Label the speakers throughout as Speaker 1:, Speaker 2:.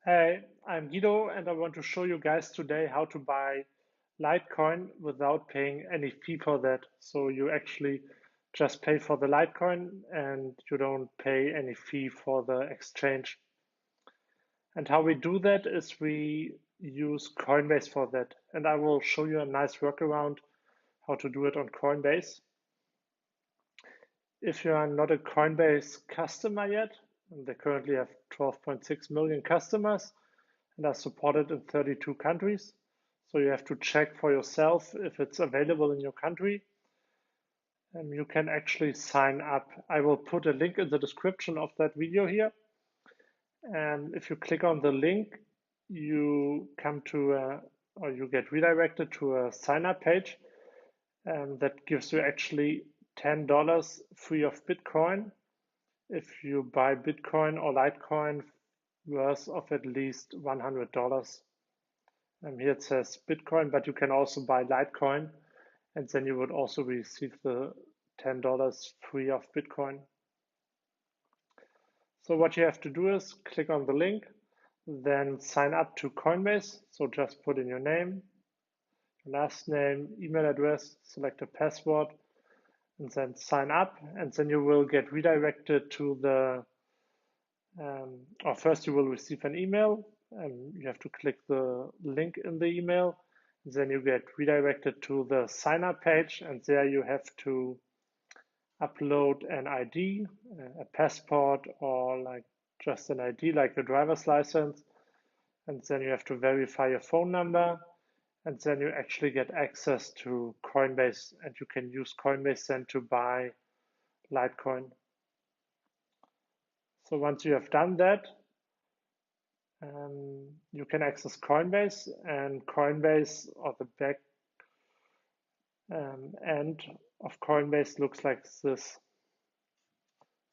Speaker 1: Hey, I'm Guido and I want to show you guys today how to buy Litecoin without paying any fee for that. So you actually just pay for the Litecoin and you don't pay any fee for the exchange. And how we do that is we use Coinbase for that. And I will show you a nice workaround how to do it on Coinbase. If you are not a Coinbase customer yet, and they currently have 12.6 million customers, and are supported in 32 countries. So you have to check for yourself if it's available in your country. And you can actually sign up. I will put a link in the description of that video here. And if you click on the link, you come to or you get redirected to a sign up page that gives you actually $10 free of Bitcoin if you buy Bitcoin or Litecoin worth of at least $100. Here it says Bitcoin, but you can also buy Litecoin, and then you would also receive the $10 free of Bitcoin. So what you have to do is click on the link, then sign up to Coinbase. So just put in your name, your last name, email address, select a password, and then sign up. And then you will get redirected to the, or first you will receive an email. You have to click the link in the email. Then you get redirected to the sign up page, and there you have to upload an ID, a passport, or like just an ID, like your driver's license. And then you have to verify your phone number, and then you actually get access to Coinbase, and you can use Coinbase then to buy Litecoin. So once you have done that, you can access Coinbase, and Coinbase or the back end of Coinbase looks like this.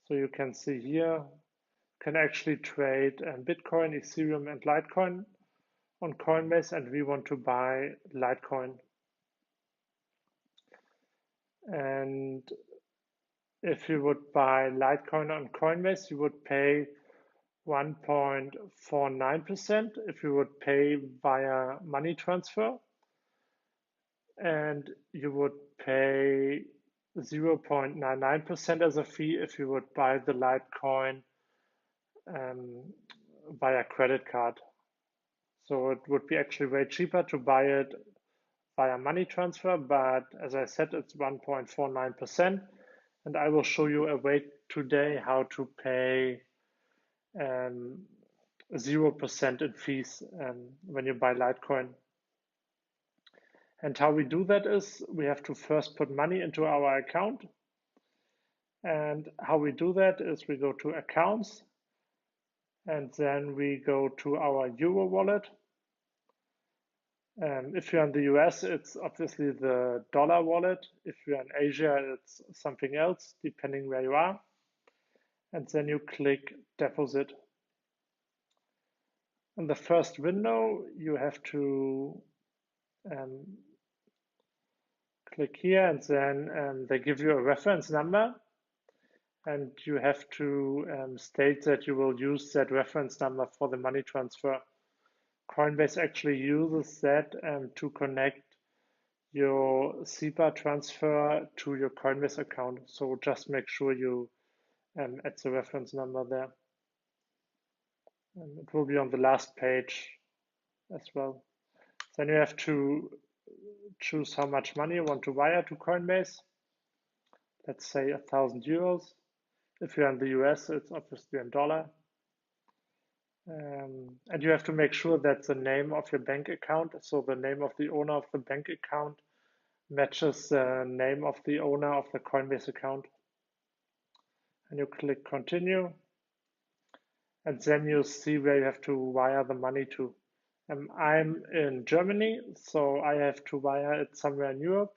Speaker 1: So you can see here, you can actually trade Bitcoin, Ethereum, and Litecoin on Coinbase, and we want to buy Litecoin. And if you would buy Litecoin on Coinbase, you would pay 1.49% if you would pay via money transfer, and you would pay 0.99% as a fee if you would buy the Litecoin via credit card. So it would be actually way cheaper to buy it via money transfer, but as I said, it's 1.49%. And I will show you a way today how to pay 0% in fees when you buy Litecoin. And how we do that is we have to first put money into our account. And how we do that is we go to accounts, and then we go to our Euro wallet. If you're in the US, it's obviously the dollar wallet. If you're in Asia, it's something else, depending where you are. And then you click deposit. In the first window, you have to click here, and then they give you a reference number. And you have to state that you will use that reference number for the money transfer. Coinbase actually uses that to connect your SEPA transfer to your Coinbase account. So just make sure you add the reference number there. And it will be on the last page as well. Then you have to choose how much money you want to wire to Coinbase. Let's say €1,000. If you're in the US, it's obviously in dollar. And you have to make sure that the name of your bank account, so the name of the owner of the bank account, matches the name of the owner of the Coinbase account. And you click continue. And then you see where you have to wire the money to. I'm in Germany, so I have to wire it somewhere in Europe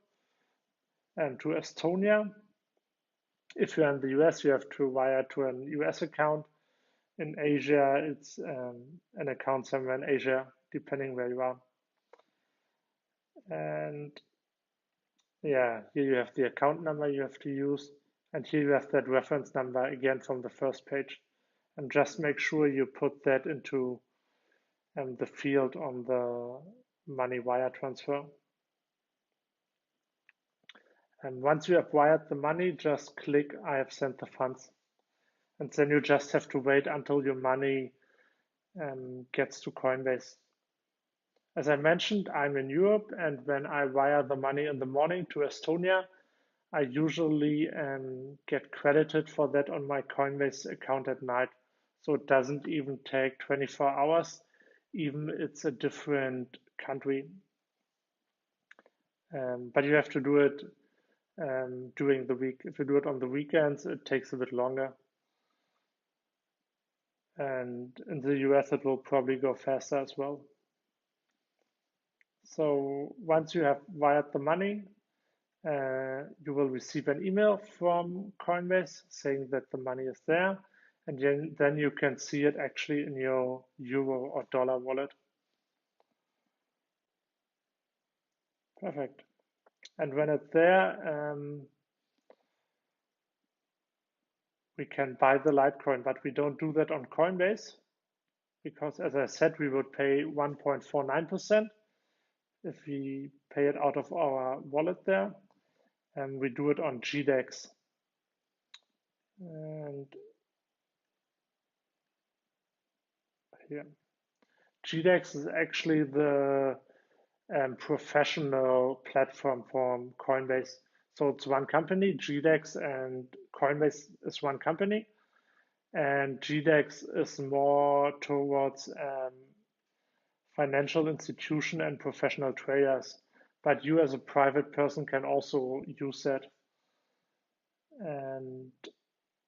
Speaker 1: and to Estonia. If you're in the US, you have to wire to an US account. In Asia, it's an account somewhere in Asia, depending where you are. And yeah, here you have the account number you have to use. And here you have that reference number again from the first page. And just make sure you put that into the field on the money wire transfer. And once you have wired the money, just click I have sent the funds. And then you just have to wait until your money gets to Coinbase. As I mentioned, I'm in Europe, and when I wire the money in the morning to Estonia, I usually get credited for that on my Coinbase account at night. So it doesn't even take 24 hours, even it's a different country. But you have to do it during the week. If you do it on the weekends, it takes a bit longer. And in the US, it will probably go faster as well. So once you have wired the money, you will receive an email from Coinbase saying that the money is there, and then you can see it actually in your euro or dollar wallet. Perfect. And when it's there, we can buy the Litecoin, but we don't do that on Coinbase because, as I said, we would pay 1.49% if we pay it out of our wallet there, and we do it on GDEX. And here, GDEX is actually the professional platform from Coinbase. So it's one company, GDEX, and Coinbase is one company. And GDEX is more towards financial institution and professional traders. But you as a private person can also use that. And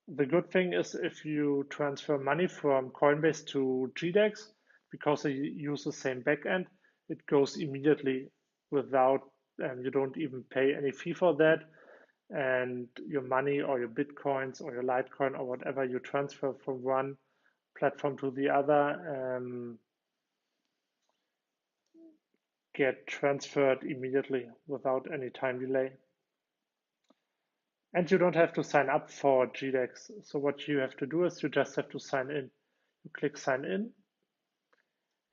Speaker 1: the good thing is if you transfer money from Coinbase to GDEX, because they use the same backend, it goes immediately without, you don't even pay any fee for that. And your money or your Bitcoins or your Litecoin or whatever you transfer from one platform to the other get transferred immediately without any time delay. And you don't have to sign up for GDEX. So what you have to do is you just have to sign in. You click sign in,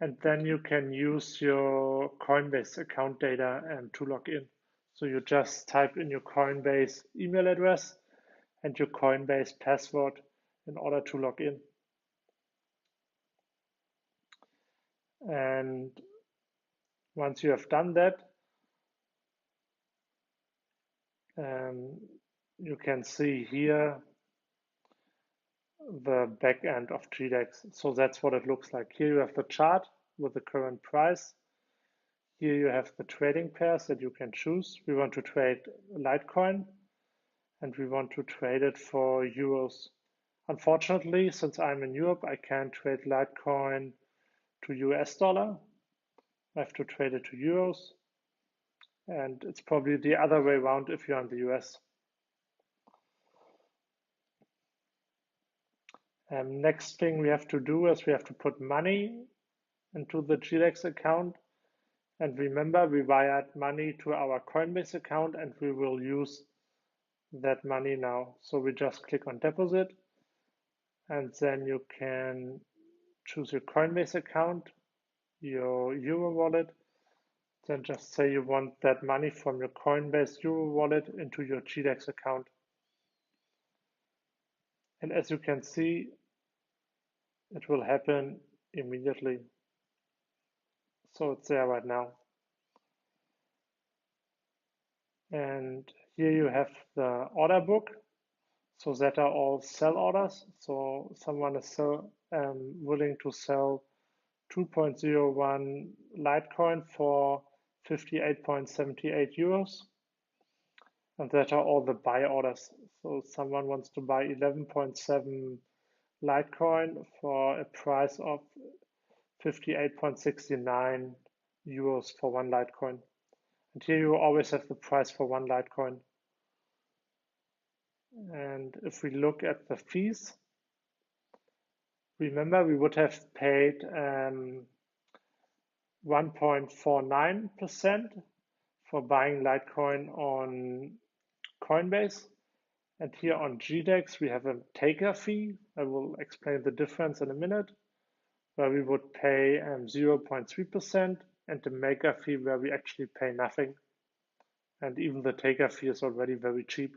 Speaker 1: and then you can use your Coinbase account data to log in. So you just type in your Coinbase email address and your Coinbase password in order to log in. And once you have done that, you can see here the back end of GDEX. So that's what it looks like. Here you have the chart with the current price. Here you have the trading pairs that you can choose. We want to trade Litecoin and we want to trade it for euros. Unfortunately, since I'm in Europe, I can't trade Litecoin to US dollar. I have to trade it to euros. And it's probably the other way around if you're in the US. Next thing we have to do is we have to put money into the GDEX account. And remember, we wired money to our Coinbase account and we will use that money now. So we just click on deposit and then you can choose your Coinbase account, your Euro wallet, then just say you want that money from your Coinbase Euro wallet into your GDEX account. And as you can see, it will happen immediately. So it's there right now. And here you have the order book. So that are all sell orders. So someone is willing to sell 2.01 Litecoin for 58.78 euros. And that are all the buy orders. So someone wants to buy 11.7 Litecoin for a price of 58.69 euros for one Litecoin. And here you always have the price for one Litecoin. And if we look at the fees, remember we would have paid 1.49% for buying Litecoin on Coinbase. And here on GDEX, we have a taker fee. I will explain the difference in a minute, where we would pay 0.3% and the maker fee where we actually pay nothing. And even the taker fee is already very cheap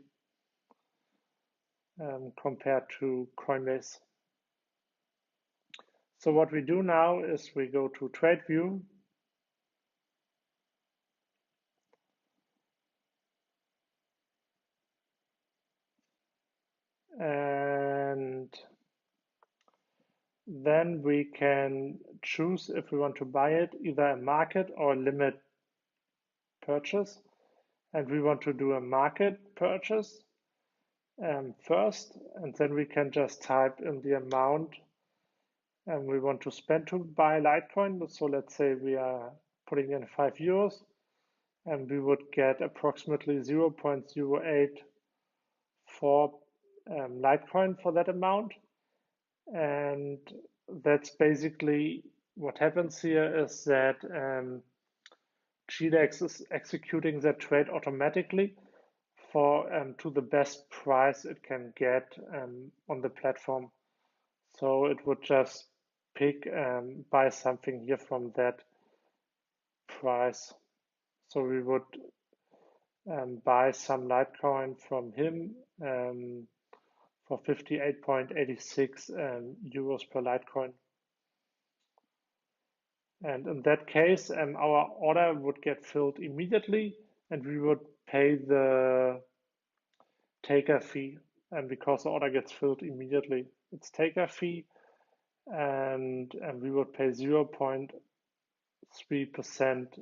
Speaker 1: compared to Coinbase. So what we do now is we go to TradeView. And then we can choose if we want to buy it, either a market or limit purchase. And we want to do a market purchase first, and then we can just type in the amount and we want to spend to buy Litecoin. So let's say we are putting in €5 and we would get approximately 0.084 Litecoin for that amount. And that's basically what happens here is that GDEX is executing that trade automatically for to the best price it can get on the platform. So it would just pick buy something here from that price. So we would buy some Litecoin from him for 58.86 euros per Litecoin. And in that case, our order would get filled immediately and we would pay the taker fee. And because the order gets filled immediately, it's taker fee and we would pay 0.3%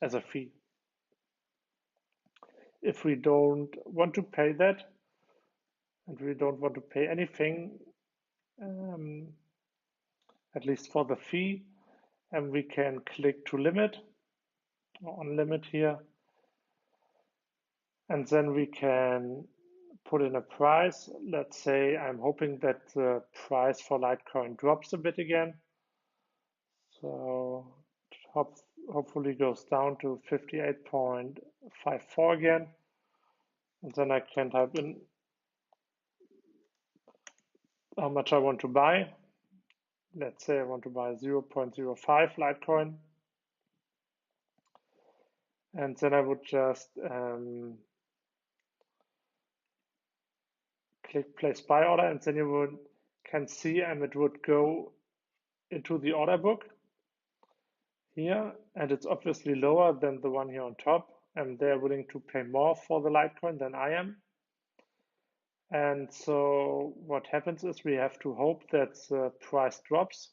Speaker 1: as a fee. If we don't want to pay that and we don't want to pay anything, at least for the fee, and we can click to limit or on limit here. And then we can put in a price. Let's say I'm hoping that the price for Litecoin drops a bit again. So hopefully goes down to 58.54 again. And then I can type in how much I want to buy. Let's say I want to buy 0.05 Litecoin. And then I would just click place buy order, and then you can see it would go into the order book here, and it's obviously lower than the one here on top, and they're willing to pay more for the Litecoin than I am. And so what happens is we have to hope that the price drops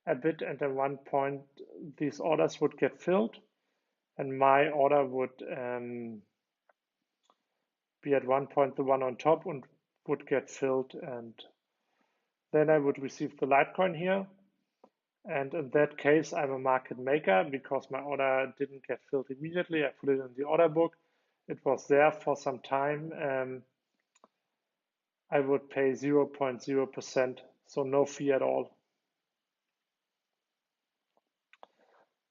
Speaker 1: a bit, and at one point these orders would get filled, and my order would be at one point the one on top and would get filled, and then I would receive the Litecoin here. And in that case, I'm a market maker because my order didn't get filled immediately. I put it in the order book. It was there for some time. I would pay 0.0%, so no fee at all.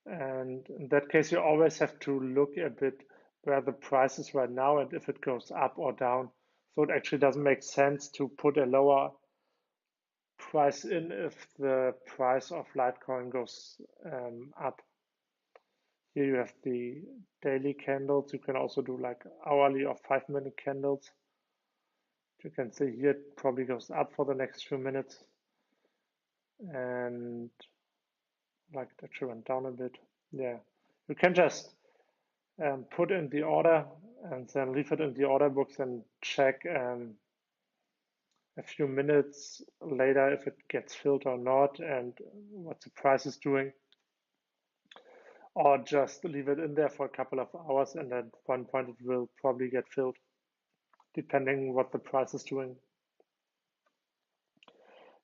Speaker 1: And in that case, you always have to look a bit where the price is right now and if it goes up or down. So it actually doesn't make sense to put a lower price in if the price of Litecoin goes up. Here you have the daily candles. You can also do like hourly or 5-minute candles. You can see here it probably goes up for the next few minutes. And like it actually went down a bit. Yeah, you can just put in the order and then leave it in the order books and check a few minutes later if it gets filled or not and what the price is doing. Or just leave it in there for a couple of hours and at one point it will probably get filled, depending what the price is doing.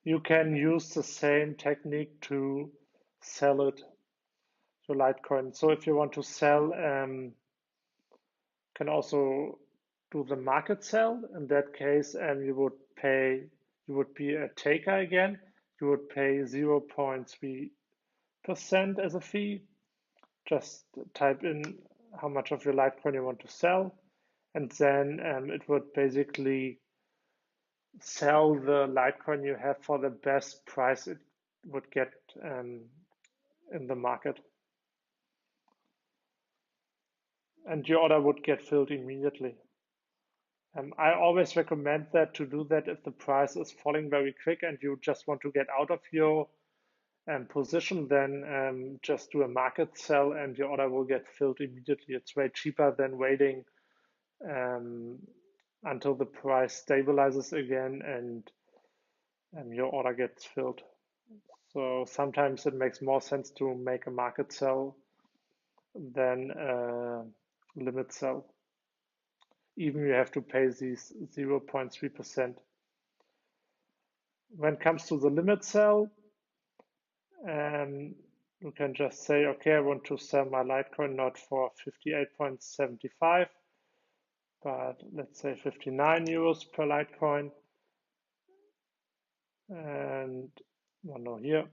Speaker 1: You can use the same technique to sell it to Litecoin. So if you want to sell, can also do the market sell. In that case, you would be a taker again. You would pay 0.3% as a fee. Just type in how much of your Litecoin you want to sell, and then it would basically sell the Litecoin you have for the best price get in the market, and your order would get filled immediately. I always recommend that to do that if the price is falling very quick and you just want to get out of your position, then just do a market sell and your order will get filled immediately. It's way cheaper than waiting until the price stabilizes again and your order gets filled. So sometimes it makes more sense to make a market sell than a limit sell. Even you have to pay these 0.3%. When it comes to the limit sell, you can just say, okay, I want to sell my Litecoin not for 58.75, but let's say 59 euros per Litecoin. And one no here,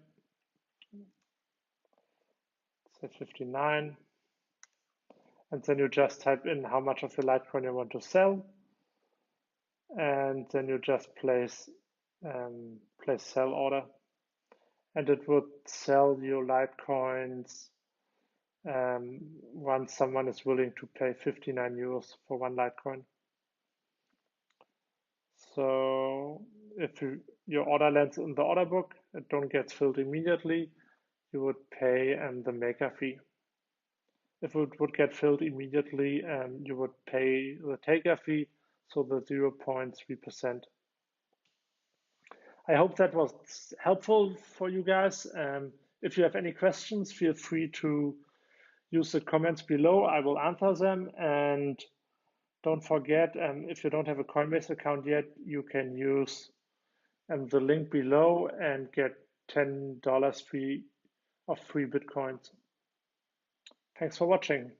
Speaker 1: say 59. And then you just type in how much of your Litecoin you want to sell. And then you just place sell order. And it would sell your Litecoins once someone is willing to pay 59 euros for one Litecoin. So if your order lands in the order book, it don't get filled immediately, you would pay the maker fee. If it would get filled immediately, you would pay the taker fee, so the 0.3%. I hope that was helpful for you guys. If you have any questions, feel free to use the comments below. I will answer them. And don't forget, if you don't have a Coinbase account yet, you can use the link below and get $10 free of free Bitcoins. Thanks for watching.